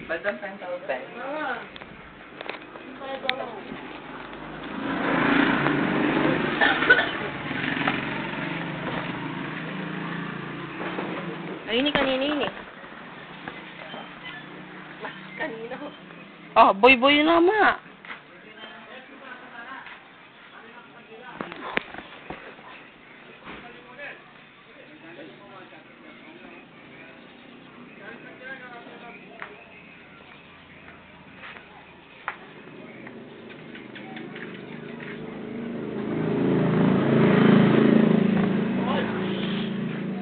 Badang 10,000. Ay, ini kanina yun eh. Mas kanina ko. Ah, boy-boy naman.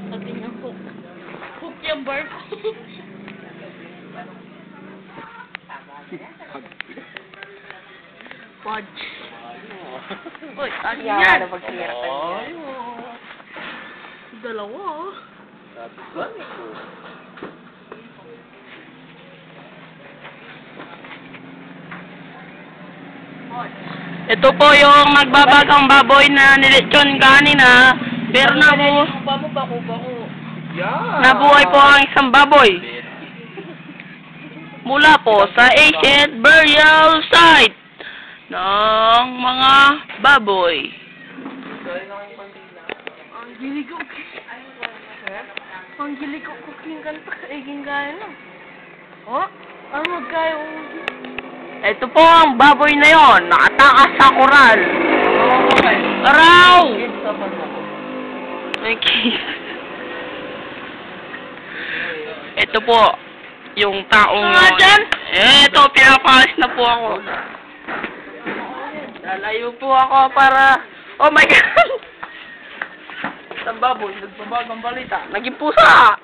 Sabi niya hook. Hook yung bar ko. Fudge. Uy, ano Yan, yan? napagsira ka niya. Dalawa oh. Ito po yung magbabagang baboy na nilitsyon kanina. Pero nabuhay po ang isang baboy. Mula po sa ancient burial site ng mga baboy. Ang gilig ko. Ang gilig ko cooking kanta. Eging gaya lang. Oh? Ano magkaya ko? Ito po ang baboy na yon, nakatakas sa koral. Araw! Okay. Ito po, yung taong yun. Ito, pinapalis na po ako. Lalayo po ako para... Oh my God! Isang baboy, nagbabagang balita. Naging pusa!